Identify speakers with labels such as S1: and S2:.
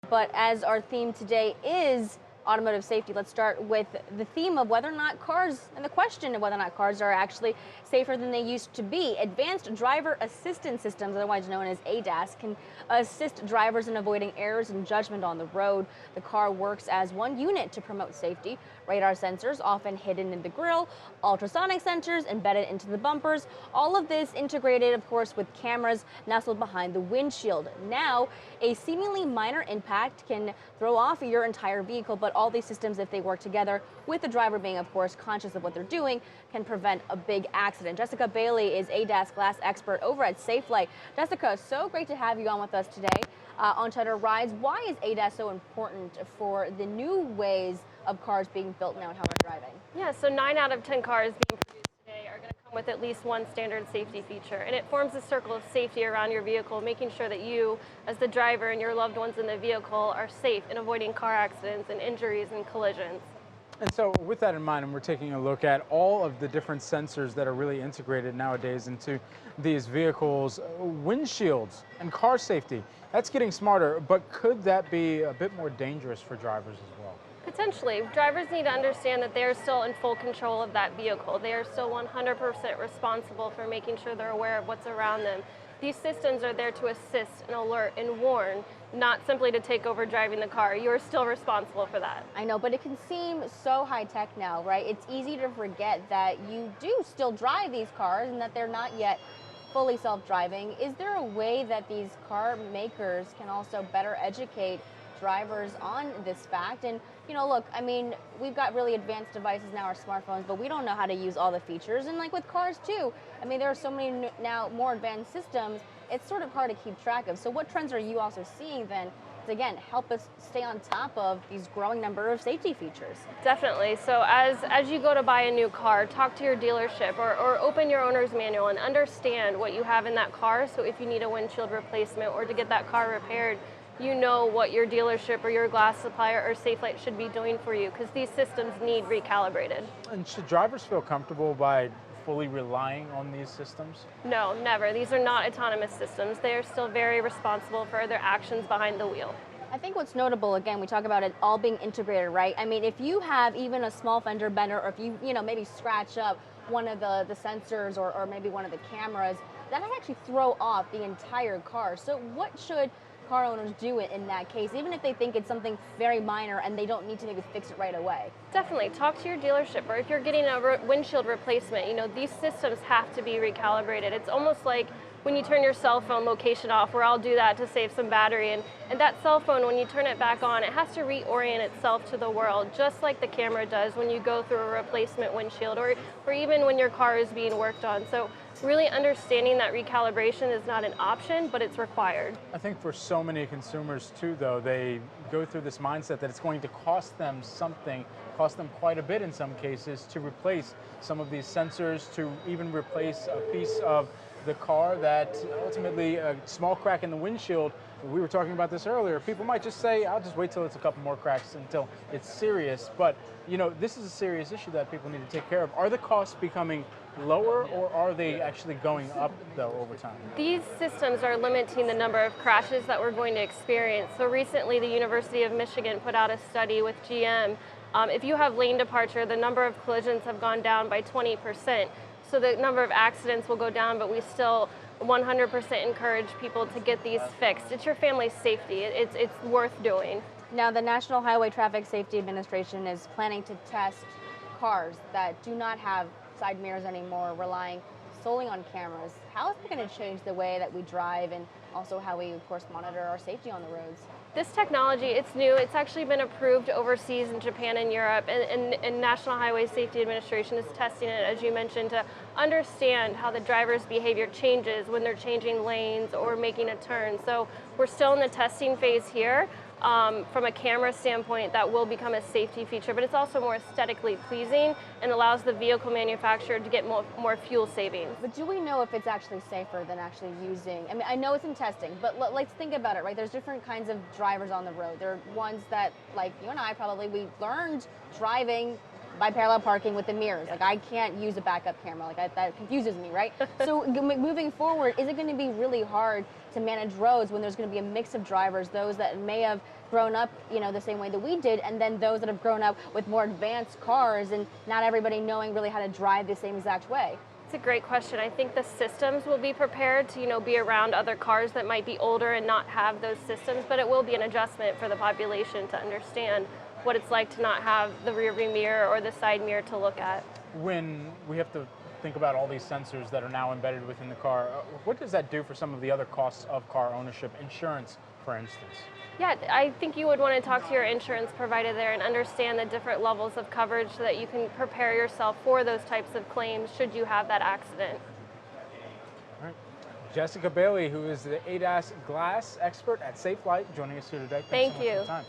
S1: But as our theme today is automotive safety, let's start with the theme of whether or not cars, and the question of whether or not cars are actually safer than they used to be. Advanced driver assistance systems, otherwise known as ADAS, can assist drivers in avoiding errors in judgment on the road. The car works as one unit to promote safety. Radar sensors, often hidden in the grille, ultrasonic sensors embedded into the bumpers, all of this integrated, of course, with cameras nestled behind the windshield. Now, a seemingly minor impact can throw off your entire vehicle, but all these systems, if they work together, with the driver being, of course, conscious of what they're doing, can prevent a big accident. Jessica Bailey is ADAS glass expert over at SafeLight. Jessica, so great to have you on with us today on Cheddar Rides. Why is ADAS so important for the new ways of cars being built now and how we're driving?
S2: Yeah, so 9 out of 10 cars being produced today are going to come with at least one standard safety feature, and it forms a circle of safety around your vehicle, making sure that you, as the driver, and your loved ones in the vehicle are safe in avoiding car accidents and injuries and collisions.
S3: And so with that in mind, and we're taking a look at all of the different sensors that are really integrated nowadays into these vehicles, windshields and car safety, that's getting smarter, but could that be a bit more dangerous for drivers as well?
S2: Potentially. Drivers need to understand that they are still in full control of that vehicle. They are still 100% responsible for making sure they're aware of what's around them. These systems are there to assist and alert and warn, not simply to take over driving the car. You are still responsible for that.
S1: I know, but it can seem so high tech now, right? It's easy to forget that you do still drive these cars and that they're not yet fully self-driving. Is there a way that these car makers can also better educate drivers on this fact? And look, I mean, we've got really advanced devices now, our smartphones, but we don't know how to use all the features. And like with cars too, I mean, there are so many now more advanced systems, it's sort of hard to keep track of. So what trends are you also seeing then to, again, help us stay on top of these growing number of safety features?
S2: Definitely. So as you go to buy a new car, talk to your dealership or open your owner's manual and understand what you have in that car. So if you need a windshield replacement or to get that car repaired, you know what your dealership or your glass supplier or SafeLight should be doing for you, because these systems need recalibrated.
S3: And should drivers feel comfortable by fully relying on these systems?
S2: No, never. These are not autonomous systems. They are still very responsible for their actions behind the wheel.
S1: I think what's notable, again, we talk about it all being integrated, right? I mean, if you have even a small fender bender, or if you maybe scratch up one of the sensors or maybe one of the cameras, that can actually throw off the entire car. So what should car owners do it in that case, even if they think it's something very minor and they don't need to maybe fix it right away?
S2: Definitely talk to your dealership, or if you're getting a windshield replacement, these systems have to be recalibrated. It's almost like when you turn your cell phone location off, where I'll do that to save some battery, and that cell phone, when you turn it back on, it has to reorient itself to the world, just like the camera does when you go through a replacement windshield, or even when your car is being worked on. So really understanding that recalibration is not an option, but it's required.
S3: I think for so many consumers too, though, they go through this mindset that it's going to cost them something, cost them quite a bit in some cases, to replace some of these sensors, to even replace a piece of the car that ultimately, a small crack in the windshield, we were talking about this earlier, people might just say, I'll just wait till it's a couple more cracks until it's serious. But this is a serious issue that people need to take care of. Are the costs becoming lower, or are they actually going up though over time?
S2: These systems are limiting the number of crashes that we're going to experience. So recently the University of Michigan put out a study with GM. If you have lane departure, the number of collisions have gone down by 20%. So the number of accidents will go down, but we still 100% encourage people to get these fixed. It's your family's safety. It's worth doing.
S1: Now, the National Highway Traffic Safety Administration is planning to test cars that do not have side mirrors anymore, relying solely on cameras. How is it going to change the way that we drive and also how we, of course, monitor our safety on the roads?
S2: This technology, it's new. It's actually been approved overseas in Japan and Europe, and National Highway Safety Administration is testing it, as you mentioned, to understand how the driver's behavior changes when they're changing lanes or making a turn. So we're still in the testing phase here. From a camera standpoint, that will become a safety feature, but it's also more aesthetically pleasing and allows the vehicle manufacturer to get more fuel savings.
S1: But do we know if it's actually safer than actually using, I mean, I know it's in testing, but let's think about it, right? There's different kinds of drivers on the road. There are ones that, like you and I probably, we learned driving by parallel parking with the mirrors. Like I can't use a backup camera. Like that confuses me, right? So moving forward, is it going to be really hard to manage roads when there's going to be a mix of drivers, those that may have grown up, the same way that we did, and then those that have grown up with more advanced cars, and not everybody knowing really how to drive the same exact way?
S2: It's a great question. I think the systems will be prepared to, be around other cars that might be older and not have those systems, but it will be an adjustment for the population to understand what it's like to not have the rear view mirror or the side mirror to look at.
S3: When we have to think about all these sensors that are now embedded within the car, what does that do for some of the other costs of car ownership, insurance, for instance?
S2: Yeah, I think you would want to talk to your insurance provider there and understand the different levels of coverage so that you can prepare yourself for those types of claims should you have that accident.
S3: All right. Jessica Bailey, who is the ADAS glass expert at Safe Light, joining us here today. Thanks so much for your time.